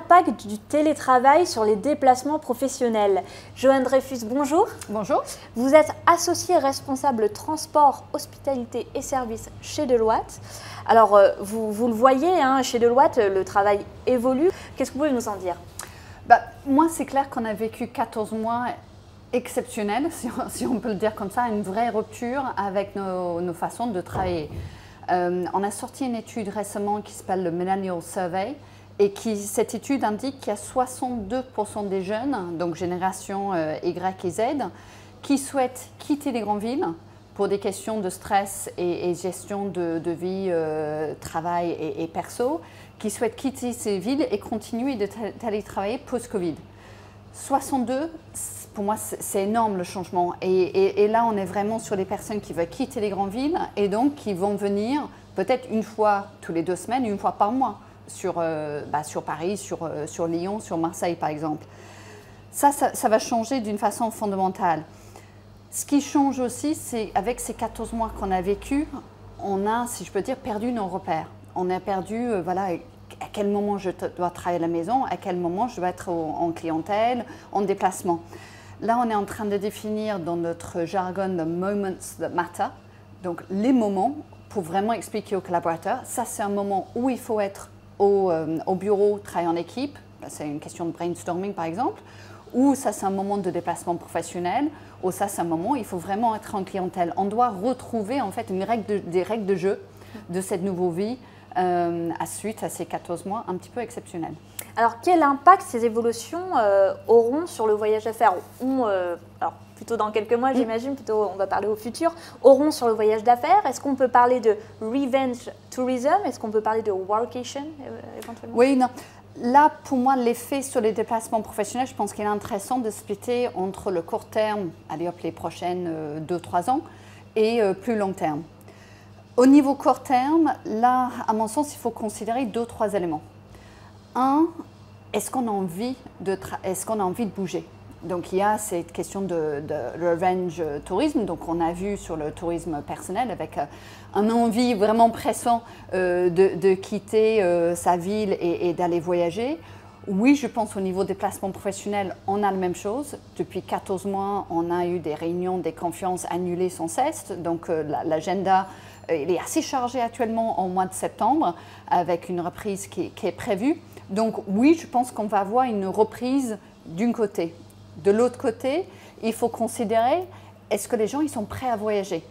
l'impact du télétravail sur les déplacements professionnels. Joanne Dreyfus, bonjour. Bonjour. Vous êtes associée responsable transport, hospitalité et services chez Deloitte. Alors, vous le voyez, hein, chez Deloitte, le travail évolue. Qu'est-ce que vous pouvez nous en dire? Moi, c'est clair qu'on a vécu 14 mois exceptionnels, si on peut le dire comme ça, une vraie rupture avec nos façons de travailler. On a sorti une étude récemment qui s'appelle le Millennial Survey et cette étude indique qu'il y a 62% des jeunes, donc génération Y et Z, qui souhaitent quitter les grandes villes pour des questions de stress et gestion de vie, travail et perso, qui souhaitent quitter ces villes et continuer de télétravailler post-Covid. 62, pour moi, c'est énorme le changement. Et là, on est vraiment sur les personnes qui veulent quitter les grandes villes et donc qui vont venir peut-être une fois tous les 2 semaines, une fois par mois sur Paris, sur Lyon, sur Marseille par exemple. Ça va changer d'une façon fondamentale. Ce qui change aussi, c'est avec ces 14 mois qu'on a vécu, on a, si je peux dire, perdu nos repères. On a perdu, à quel moment je dois travailler à la maison, à quel moment je dois être en clientèle, en déplacement. Là, on est en train de définir dans notre jargon le moments that matter, donc les moments pour vraiment expliquer aux collaborateurs. Ça, c'est un moment où il faut être au bureau, travailler en équipe. C'est une question de brainstorming, par exemple. Ou ça, c'est un moment de déplacement professionnel. Ou ça, c'est un moment où il faut vraiment être en clientèle. On doit retrouver en fait des règles de jeu de cette nouvelle vie suite à ces 14 mois un petit peu exceptionnels. Alors, quel impact ces évolutions auront sur le voyage d'affaires? Alors, plutôt dans quelques mois, j'imagine, plutôt on va parler au futur, auront sur le voyage d'affaires. Est-ce qu'on peut parler de revenge tourism? Est-ce qu'on peut parler de workation éventuellement? Oui, non. Là, pour moi, l'effet sur les déplacements professionnels, je pense qu'il est intéressant de splitter entre le court terme, allez hop, les prochaines 2-3 ans, et plus long terme. Au niveau court terme, là, à mon sens, il faut considérer 2-3 éléments. Un, est-ce qu'on a envie de bouger? Donc, il y a cette question de revenge tourisme. Donc, on a vu sur le tourisme personnel avec un envie vraiment pressant de quitter sa ville et d'aller voyager. Oui, je pense au niveau des placements professionnels, on a la même chose. Depuis 14 mois, on a eu des réunions, des conférences annulées sans cesse. Donc, l'agenda il est assez chargé actuellement en mois de septembre avec une reprise qui est prévue. Donc, oui, je pense qu'on va avoir une reprise d'un côté. De l'autre côté, il faut considérer, est-ce que les gens ils sont prêts à voyager?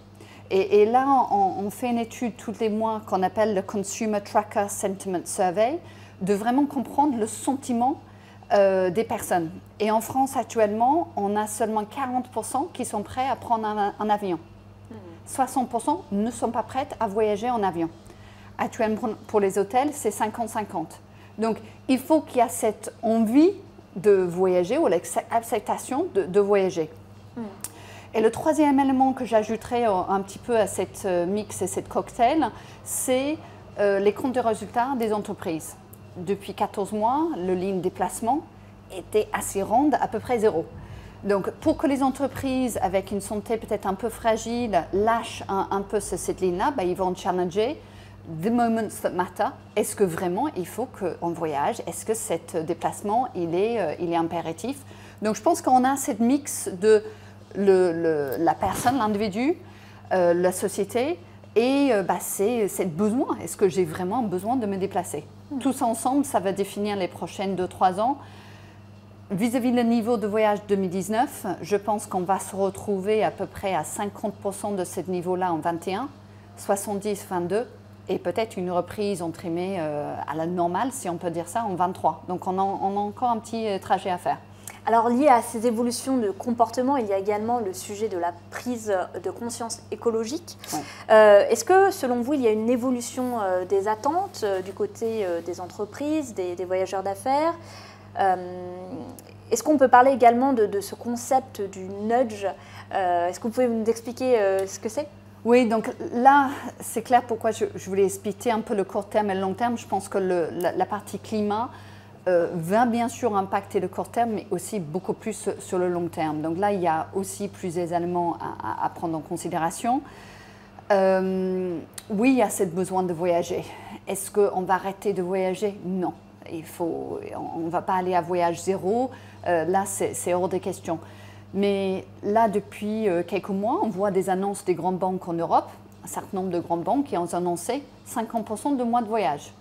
Et là, on fait une étude tous les mois qu'on appelle le Consumer Tracker Sentiment Survey, de vraiment comprendre le sentiment des personnes. Et en France, actuellement, on a seulement 40% qui sont prêts à prendre un avion. 60% ne sont pas prêtes à voyager en avion. Actuellement, pour les hôtels, c'est 50-50. Donc, il faut qu'il y ait cette envie de voyager ou l'acceptation de voyager. Et le troisième élément que j'ajouterais un petit peu à cette mix et cette cocktail, c'est les comptes de résultats des entreprises. Depuis 14 mois, le ligne déplacement était assez ronde, à peu près 0. Donc, pour que les entreprises avec une santé peut-être un peu fragile lâchent un peu cette ligne-là, ils vont challenger the moments that matter. Est-ce que vraiment il faut qu'on voyage? Est-ce que cet déplacement il est impératif? Donc, je pense qu'on a cette mix de la personne, l'individu, la société et c'est besoin. Est-ce que j'ai vraiment besoin de me déplacer? Tous ensemble, ça va définir les prochaines 2-3 ans. Vis-à-vis le niveau de voyage 2019, je pense qu'on va se retrouver à peu près à 50% de ce niveau-là en 21, 70-22 et peut-être une reprise entraînée à la normale, si on peut dire ça, en 23. Donc on a encore un petit trajet à faire. Alors lié à ces évolutions de comportement, il y a également le sujet de la prise de conscience écologique. Ouais. Est-ce que selon vous, il y a une évolution des attentes du côté des entreprises, des voyageurs d'affaires? Est-ce qu'on peut parler également de ce concept du nudge? Est-ce que vous pouvez nous expliquer ce que c'est? Oui, donc là, c'est clair pourquoi je voulais expliquer un peu le court terme et le long terme. Je pense que la partie climat va bien sûr impacter le court terme, mais aussi beaucoup plus sur le long terme. Donc là, il y a aussi plusieurs éléments à prendre en considération. Oui, il y a ce besoin de voyager. Est-ce qu'on va arrêter de voyager? Non. on ne va pas aller à voyage zéro. Là, c'est hors des questions. Mais là, depuis quelques mois, on voit des annonces des grandes banques en Europe, un certain nombre de grandes banques qui ont annoncé 50% de moins de voyage.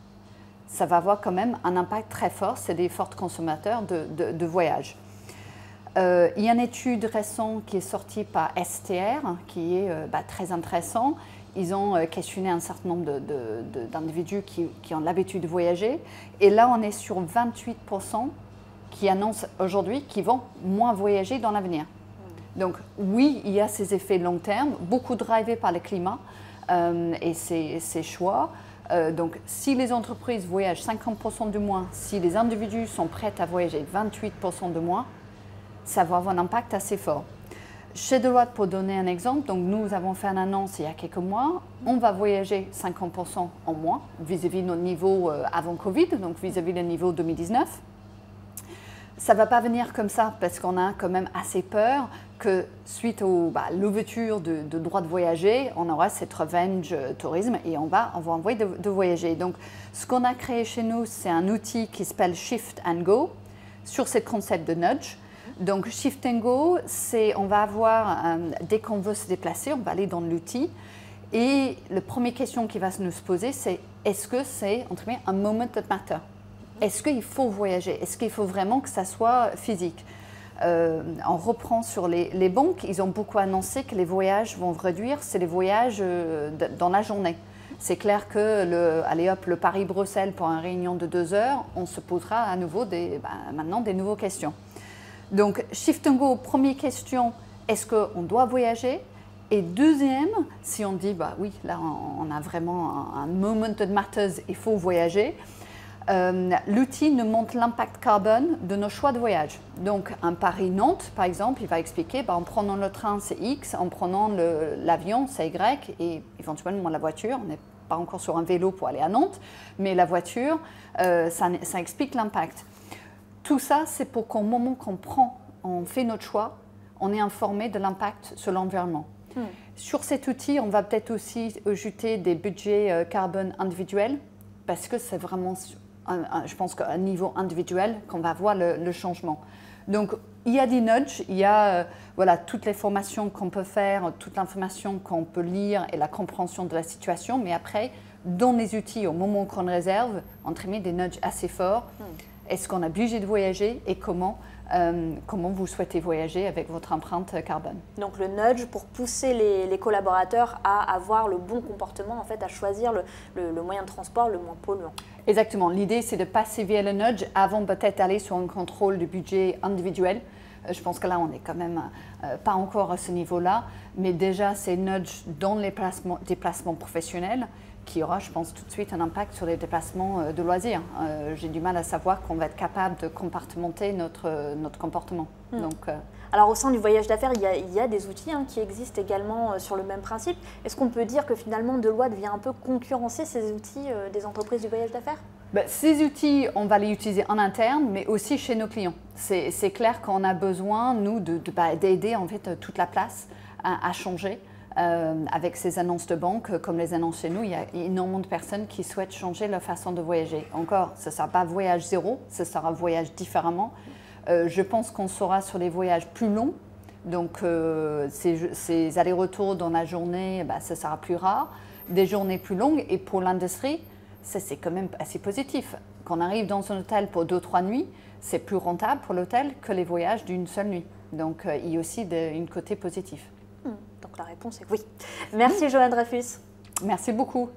Ça va avoir quand même un impact très fort, c'est des forts consommateurs de voyage. Il y a une étude récente qui est sortie par STR, qui est très intéressant. Ils ont questionné un certain nombre d'individus qui ont l'habitude de voyager. Et là, on est sur 28% qui annoncent aujourd'hui qu'ils vont moins voyager dans l'avenir. Donc oui, il y a ces effets long terme, beaucoup drivés par le climat et ses choix. Donc si les entreprises voyagent 50% de moins, si les individus sont prêts à voyager 28% de moins, ça va avoir un impact assez fort. Chez Deloitte, pour donner un exemple, donc nous avons fait une annonce il y a quelques mois, on va voyager 50% en moins vis-à-vis de notre niveau avant Covid, donc vis-à-vis le niveau 2019. Ça ne va pas venir comme ça parce qu'on a quand même assez peur que suite à l'ouverture de droit de voyager, on aura cette revenge tourisme et on va envoyer de voyager. Donc ce qu'on a créé chez nous, c'est un outil qui s'appelle Shift and Go sur ce concept de nudge. Donc Shift and Go, on va avoir, dès qu'on veut se déplacer, on va aller dans l'outil et la première question qui va nous se poser, c'est est-ce que c'est entre guillemets un moment that matter? Est-ce qu'il faut voyager? Est-ce qu'il faut vraiment que ça soit physique? On reprend sur les banques, ils ont beaucoup annoncé que les voyages vont réduire, c'est les voyages dans la journée. C'est clair que le Paris-Bruxelles pour une réunion de 2 heures, on se posera à nouveau maintenant des nouvelles questions. Donc, Shift and Go, première question, est-ce qu'on doit voyager? Et deuxième, si on dit, oui, là on a vraiment un moment that matters, il faut voyager. L'outil nous montre l'impact carbone de nos choix de voyage. Donc, un Paris-Nantes, par exemple, il va expliquer en prenant le train, c'est X, en prenant l'avion, c'est Y, et éventuellement la voiture. On n'est pas encore sur un vélo pour aller à Nantes, mais la voiture, ça explique l'impact. Tout ça, c'est pour qu'au moment qu'on on fait notre choix, on est informé de l'impact sur l'environnement. Sur cet outil, on va peut-être aussi ajouter des budgets carbone individuels, parce que c'est vraiment, je pense qu'à un niveau individuel qu'on va voir le changement. Donc, il y a des nudges, il y a toutes les formations qu'on peut faire, toute l'information qu'on peut lire et la compréhension de la situation, mais après, dans les outils, au moment qu'on réserve, on met des nudges assez forts. Est-ce qu'on a obligé de voyager et comment vous souhaitez voyager avec votre empreinte carbone? Donc le nudge pour pousser les collaborateurs à avoir le bon comportement, en fait, à choisir le moyen de transport le moins polluant. Exactement. L'idée, c'est de passer via le nudge avant peut-être d'aller sur un contrôle de budget individuel. Je pense que là, on n'est quand même pas encore à ce niveau-là, mais déjà, c'est nudge dans les déplacements professionnels qui aura, je pense, tout de suite un impact sur les déplacements de loisirs. J'ai du mal à savoir qu'on va être capable de compartimenter notre comportement. Donc, alors, au sein du voyage d'affaires, il y a des outils qui existent également sur le même principe. Est-ce qu'on peut dire que finalement, Deloitte vient un peu concurrencer ces outils des entreprises du voyage d'affaires? Ces outils, on va les utiliser en interne, mais aussi chez nos clients. C'est clair qu'on a besoin, nous, d'aider en fait toute la place à changer. Avec ces annonces de banque, comme les annonces chez nous, il y a énormément de personnes qui souhaitent changer leur façon de voyager. Encore, ce ne sera pas voyage zéro, ce sera voyage différemment. Je pense qu'on sera sur des voyages plus longs, donc ces allers-retours dans la journée, ce sera plus rare. Des journées plus longues, et pour l'industrie, c'est quand même assez positif. Quand on arrive dans un hôtel pour 2-3 nuits, c'est plus rentable pour l'hôtel que les voyages d'une seule nuit. Donc il y a aussi un côté positif. Donc la réponse est oui. Merci Joanne Dreyfus. Merci beaucoup.